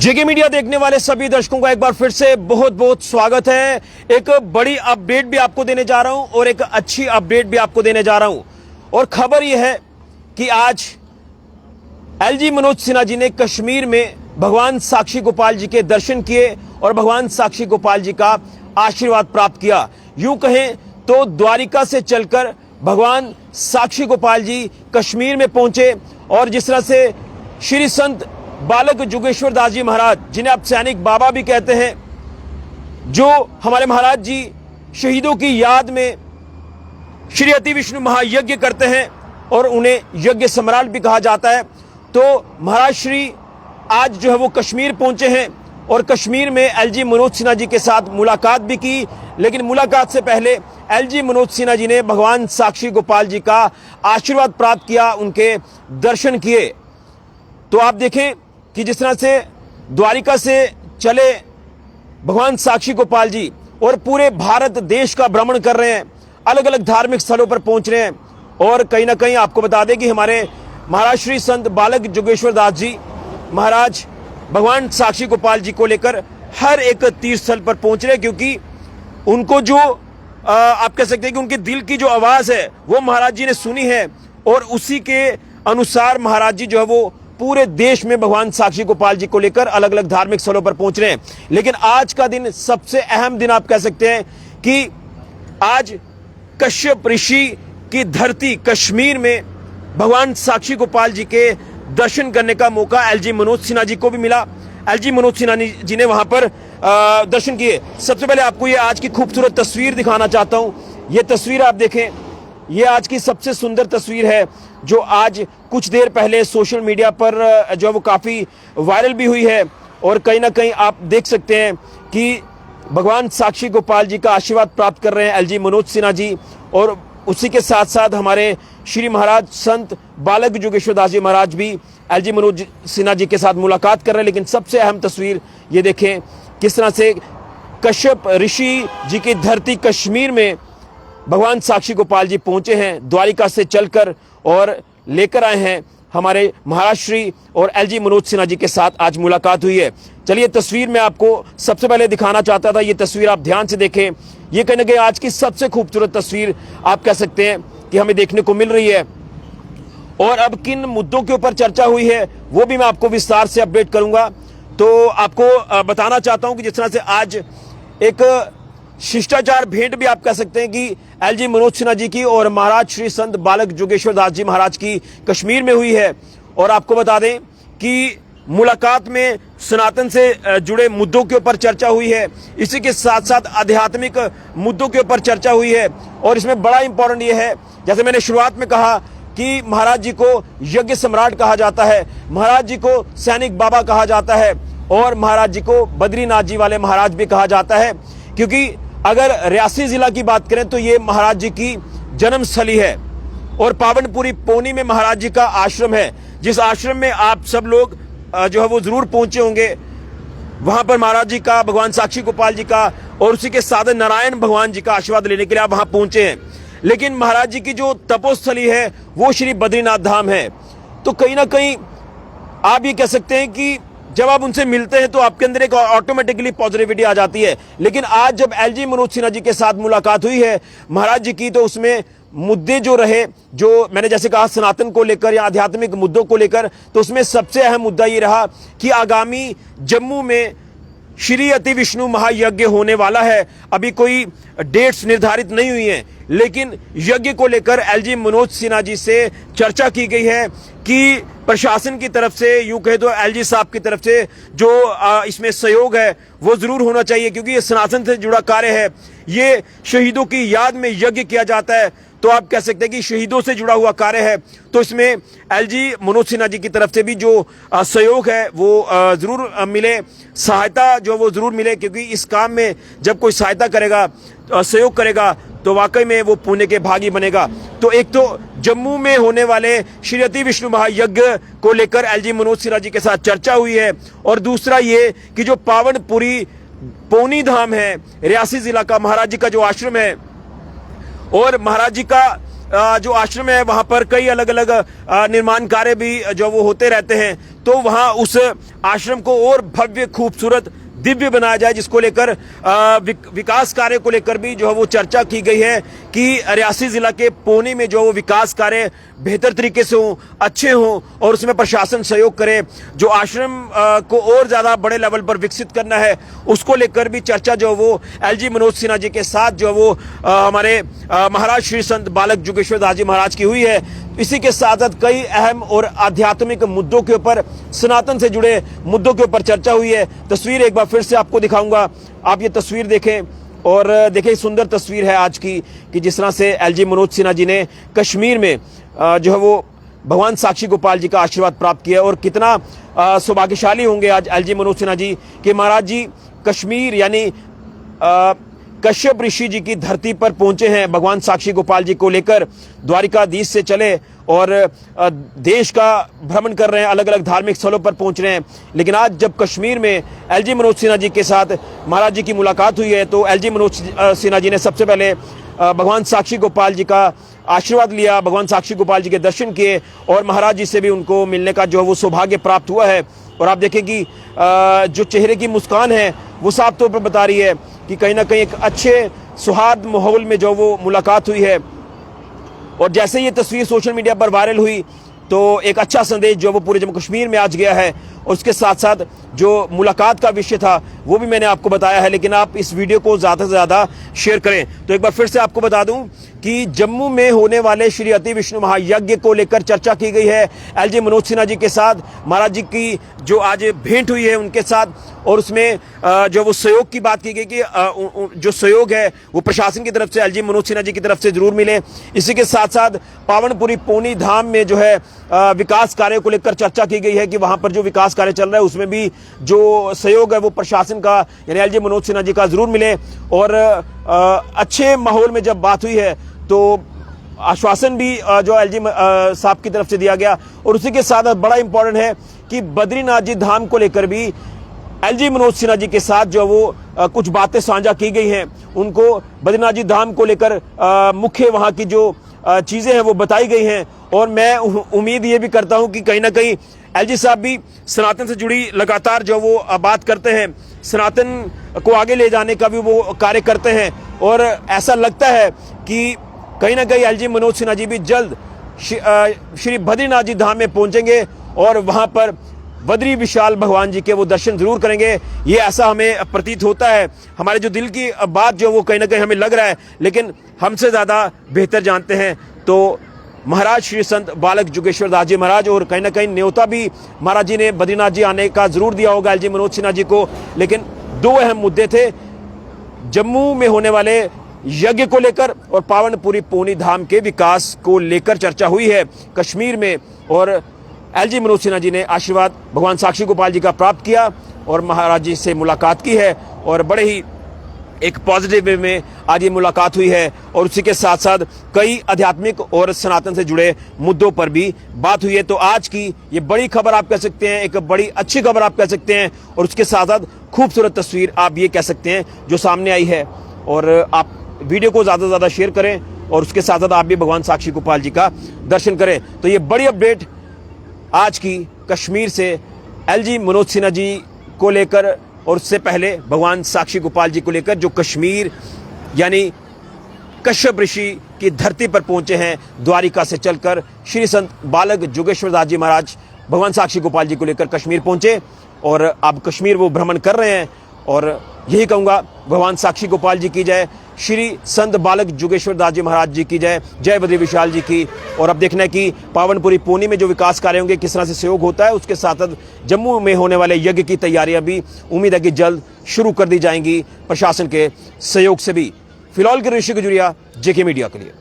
जेके media देखने वाले सभी दर्शकों का एक बार फिर से बहुत बहुत स्वागत है। एक बड़ी अपडेट भी आपको देने जा रहा हूं और एक अच्छी अपडेट भी आपको देने जा रहा हूं। और खबर यह है कि आज एलजी मनोज सिन्हा जी ने कश्मीर में भगवान साक्षी गोपाल जी के दर्शन किए और भगवान साक्षी गोपाल जी का आशीर्वाद प्राप्त किया। यूं कहें तो द्वारिका से चलकर भगवान साक्षी गोपाल जी कश्मीर में पहुंचे और जिस तरह से श्री संत बालक जुगेश्वर दास जी महाराज, जिन्हें आप सैनिक बाबा भी कहते हैं, जो हमारे महाराज जी शहीदों की याद में श्री अति विष्णु महायज्ञ करते हैं और उन्हें यज्ञ सम्राट भी कहा जाता है। तो महाराज श्री आज जो है वो कश्मीर पहुंचे हैं और कश्मीर में एलजी मनोज सिन्हा जी के साथ मुलाकात भी की। लेकिन मुलाकात से पहले एलजी मनोज सिन्हा जी ने भगवान साक्षी गोपाल जी का आशीर्वाद प्राप्त किया, उनके दर्शन किए। तो आप देखें कि जिस तरह से द्वारिका से चले भगवान साक्षी गोपाल जी और पूरे भारत देश का भ्रमण कर रहे हैं, अलग अलग धार्मिक स्थलों पर पहुंच रहे हैं। और कहीं ना कहीं आपको बता दें कि हमारे महाराज श्री संत बालक जुगेश्वर दास जी महाराज भगवान साक्षी गोपाल जी को लेकर हर एक तीर्थ स्थल पर पहुंच रहे हैं, क्योंकि उनको जो आप कह सकते हैं कि उनके दिल की जो आवाज है वो महाराज जी ने सुनी है और उसी के अनुसार महाराज जी जो है वो पूरे देश में भगवान साक्षी गोपाल जी को लेकर अलग अलग धार्मिक स्थलों पर पहुंच रहे हैं। लेकिन आज का दिन सबसे अहम दिन आप कह सकते हैं कि आज कश्यप ऋषि की धरती कश्मीर में भगवान साक्षी गोपाल जी के दर्शन करने का मौका एलजी मनोज सिन्हा जी को भी मिला। एलजी मनोज सिन्हा जी ने वहां पर दर्शन किए। सबसे पहले आपको ये आज की खूबसूरत तस्वीर दिखाना चाहता हूं। ये तस्वीर आप देखें, ये आज की सबसे सुंदर तस्वीर है जो आज कुछ देर पहले सोशल मीडिया पर जो वो काफी वायरल भी हुई है। और कहीं ना कहीं आप देख सकते हैं कि भगवान साक्षी गोपाल जी का आशीर्वाद प्राप्त कर रहे हैं एलजी मनोज सिन्हा जी, और उसी के साथ साथ हमारे श्री महाराज संत बालक जुगेश्वर दास जी महाराज भी एलजी मनोज सिन्हा जी के साथ मुलाकात कर रहे हैं। लेकिन सबसे अहम तस्वीर ये देखें, किस तरह से कश्यप ऋषि जी की धरती कश्मीर में भगवान साक्षी गोपाल जी पहुंचे हैं द्वारिका से चलकर और लेकर आए हैं। हमारे महाराज श्री और एलजी मनोज सिन्हा जी के साथ आज मुलाकात हुई है। चलिए तस्वीर मैं आपको सबसे पहले दिखाना चाहता था। ये तस्वीर आप ध्यान से देखें, ये कहीं ना कहीं आज की सबसे खूबसूरत तस्वीर आप कह सकते हैं कि हमें देखने को मिल रही है। और अब किन मुद्दों के ऊपर चर्चा हुई है वो भी मैं आपको विस्तार से अपडेट करूंगा। तो आपको बताना चाहता हूं कि जिस तरह से आज एक शिष्टाचार भेंट भी आप कह सकते हैं कि एलजी मनोज सिन्हा जी की और महाराज श्री संत बालक जुगेश्वर दास जी महाराज की कश्मीर में हुई है। और आपको बता दें कि मुलाकात में सनातन से जुड़े मुद्दों के ऊपर चर्चा हुई है, इसी के साथ साथ आध्यात्मिक मुद्दों के ऊपर चर्चा हुई है। और इसमें बड़ा इंपॉर्टेंट ये है, जैसे मैंने शुरुआत में कहा कि महाराज जी को यज्ञ सम्राट कहा जाता है, महाराज जी को सैनिक बाबा कहा जाता है और महाराज जी को बद्रीनाथ जी वाले महाराज भी कहा जाता है। क्योंकि अगर रियासी जिला की बात करें तो ये महाराज जी की जन्मस्थली है और पावनपुरी पौनी में महाराज जी का आश्रम है, जिस आश्रम में आप सब लोग जो है वो जरूर पहुंचे होंगे। वहां पर महाराज जी का, भगवान साक्षी गोपाल जी का और उसी के साथ नारायण भगवान जी का आशीर्वाद लेने के लिए आप वहां पहुंचे हैं। लेकिन महाराज जी की जो तपोस्थली है वो श्री बद्रीनाथ धाम है। तो कहीं ना कहीं आप ये कह सकते हैं कि जब आप उनसे मिलते हैं तो आपके अंदर एक ऑटोमेटिकली पॉजिटिविटी आ जाती है। लेकिन आज जब एलजी मनोज सिन्हा जी के साथ मुलाकात हुई है महाराज जी की, तो उसमें मुद्दे जो रहे, जो मैंने जैसे कहा सनातन को लेकर या आध्यात्मिक मुद्दों को लेकर, तो उसमें सबसे अहम मुद्दा ये रहा कि आगामी जम्मू में श्री अति विष्णु महायज्ञ होने वाला है। अभी कोई डेट्स निर्धारित नहीं हुई हैं, लेकिन यज्ञ को लेकर एलजी मनोज सिन्हा जी से चर्चा की गई है कि प्रशासन की तरफ से, यूं कहे तो एलजी साहब की तरफ से जो इसमें सहयोग है वो जरूर होना चाहिए, क्योंकि ये सनातन से जुड़ा कार्य है। ये शहीदों की याद में यज्ञ किया जाता है, तो आप कह सकते हैं कि शहीदों से जुड़ा हुआ कार्य है। तो इसमें एलजी मनोज सिन्हा जी की तरफ से भी जो सहयोग है वो जरूर मिले, सहायता जो वो जरूर मिले, क्योंकि इस काम में जब कोई सहायता करेगा, सहयोग करेगा, तो वाकई में वो पुण्य के भागी बनेगा। तो एक तो जम्मू में होने वाले श्री अति विष्णु महायज्ञ को लेकर एलजी मनोज सिन्हा जी के साथ चर्चा हुई है। और दूसरा ये कि जो पावनपुरी पौनी धाम है, रियासी जिला का महाराज जी का जो आश्रम है और महाराज जी का जो आश्रम है वहां पर कई अलग अलग निर्माण कार्य भी जो वो होते रहते हैं, तो वहां उस आश्रम को और भव्य, खूबसूरत, दिव्य बनाया जाए, जिसको लेकर विकास कार्य को लेकर भी जो है वो चर्चा की गई है कि रियासी जिला के पोनी में जो वो विकास कार्य बेहतर तरीके से हों, अच्छे हों और उसमें प्रशासन सहयोग करे। जो आश्रम को और ज्यादा बड़े लेवल पर विकसित करना है, उसको लेकर भी चर्चा जो वो एलजी मनोज सिन्हा जी के साथ जो वो हमारे महाराज श्री संत बालक जुगेश्वर दास जी महाराज की हुई है। इसी के साथ साथ कई अहम और आध्यात्मिक मुद्दों के ऊपर, सनातन से जुड़े मुद्दों के ऊपर चर्चा हुई है। तस्वीर एक बार फिर से आपको दिखाऊंगा, आप ये तस्वीर देखें और देखिए सुंदर तस्वीर है आज की कि जिस तरह से एलजी मनोज सिन्हा जी ने कश्मीर में जो है वो भगवान साक्षी गोपाल जी का आशीर्वाद प्राप्त किया। और कितना सौभाग्यशाली होंगे आज एलजी मनोज सिन्हा जी कि महाराज जी कश्मीर यानी कश्यप ऋषि जी की धरती पर पहुंचे हैं, भगवान साक्षी गोपाल जी को लेकर द्वारिकाधीश से चले और देश का भ्रमण कर रहे हैं, अलग अलग धार्मिक स्थलों पर पहुंच रहे हैं। लेकिन आज जब कश्मीर में एलजी मनोज सिन्हा जी के साथ महाराज जी की मुलाकात हुई है, तो एलजी मनोज सिन्हा जी ने सबसे पहले भगवान साक्षी गोपाल जी का आशीर्वाद लिया, भगवान साक्षी गोपाल जी के दर्शन किए और महाराज जी से भी उनको मिलने का जो वो सौभाग्य प्राप्त हुआ है। और आप देखें कि जो चेहरे की मुस्कान है वो साफ तौर पर बता रही है कि कहीं ना कहीं एक अच्छे सौहार्द माहौल में जो वो मुलाकात हुई है। और जैसे ये तस्वीर सोशल मीडिया पर वायरल हुई तो एक अच्छा संदेश जो वो पूरे जम्मू कश्मीर में आज गया है। और उसके साथ साथ जो मुलाकात का विषय था वो भी मैंने आपको बताया है, लेकिन आप इस वीडियो को ज़्यादा से ज़्यादा शेयर करें। तो एक बार फिर से आपको बता दूं कि जम्मू में होने वाले श्री अति विष्णु महायज्ञ को लेकर चर्चा की गई है एलजी मनोज सिन्हा जी के साथ। महाराज जी की जो आज भेंट हुई है उनके साथ, और उसमें जो वो सहयोग की बात की गई कि जो सहयोग है वो प्रशासन की तरफ से एलजी मनोज सिन्हा जी की तरफ से जरूर मिले। इसी के साथ साथ पावनपुरी पोनी धाम में जो है विकास कार्य को लेकर चर्चा की गई है कि वहां पर जो विकास कार्य चल रहा है उसमें भी जो सहयोग है वो प्रशासन का यानी एलजी मनोज सिन्हा जी का जरूर मिले। और अच्छे माहौल में जब बात हुई है तो आश्वासन भी जो एलजी साहब की तरफ से दिया गया। और उसी के साथ बड़ा इंपॉर्टेंट है कि बद्रीनाथ जी धाम को लेकर भी एलजी मनोज सिन्हा जी के साथ जो वो कुछ बातें साझा की गई हैं। उनको बद्रीनाथ जी धाम को लेकर मुख्य वहां की जो चीजें हैं वो बताई गई हैं। और मैं उम्मीद ये भी करता हूं कि कहीं ना कहीं एलजी साहब भी सनातन से जुड़ी लगातार जो वो बात करते हैं, सनातन को आगे ले जाने का भी वो कार्य करते हैं। और ऐसा लगता है कि कहीं ना कहीं एलजी मनोज सिन्हा जी भी जल्द श्री बद्रीनाथ जी धाम में पहुंचेंगे और वहां पर बद्री विशाल भगवान जी के वो दर्शन जरूर करेंगे। ये ऐसा हमें प्रतीत होता है। हमारे जो दिल की बात जो वो कहीं ना कहीं हमें लग रहा है, लेकिन हमसे ज़्यादा बेहतर जानते हैं तो महाराज श्री संत बालक जुगेश्वर दास जी महाराज। और कहीं ना कहीं न्योता भी महाराज जी ने बद्रीनाथ जी आने का जरूर दिया होगा एलजी मनोज सिन्हा जी को। लेकिन दो अहम मुद्दे थे, जम्मू में होने वाले यज्ञ को लेकर और पावनपुरी पोनी धाम के विकास को लेकर चर्चा हुई है कश्मीर में। और एलजी मनोज सिन्हा जी ने आशीर्वाद भगवान साक्षी गोपाल जी का प्राप्त किया और महाराज जी से मुलाकात की है और बड़े ही एक पॉजिटिव वे में आज ये मुलाकात हुई है। और उसी के साथ साथ कई आध्यात्मिक और सनातन से जुड़े मुद्दों पर भी बात हुई है। तो आज की ये बड़ी खबर आप कह सकते हैं, एक बड़ी अच्छी खबर आप कह सकते हैं। और उसके साथ साथ खूबसूरत तस्वीर आप ये कह सकते हैं जो सामने आई है। और आप वीडियो को ज़्यादा से ज़्यादा शेयर करें और उसके साथ साथ आप भी भगवान साक्षी गोपाल जी का दर्शन करें। तो ये बड़ी अपडेट आज की कश्मीर से एलजी मनोज सिन्हा जी को लेकर और उससे पहले भगवान साक्षी गोपाल जी को लेकर जो कश्मीर यानी कश्यप ऋषि की धरती पर पहुंचे हैं, द्वारिका से चलकर श्री संत बालक जुगेश्वर दास जी महाराज भगवान साक्षी गोपाल जी को लेकर कश्मीर पहुंचे और अब कश्मीर वो भ्रमण कर रहे हैं। और यही कहूँगा, भगवान साक्षी गोपाल जी की जय, श्री संत बालक जुगेश्वर दास जी महाराज जी की जय, जय बद्री विशाल जी की। और अब देखना है कि पावनपुरी पोनी में जो विकास कार्य होंगे किस तरह से सहयोग होता है। उसके साथ साथ जम्मू में होने वाले यज्ञ की तैयारियां भी उम्मीद है कि जल्द शुरू कर दी जाएंगी प्रशासन के सहयोग से भी। फिलहाल के ऋषि गुजरिया, जेके मीडिया के लिए।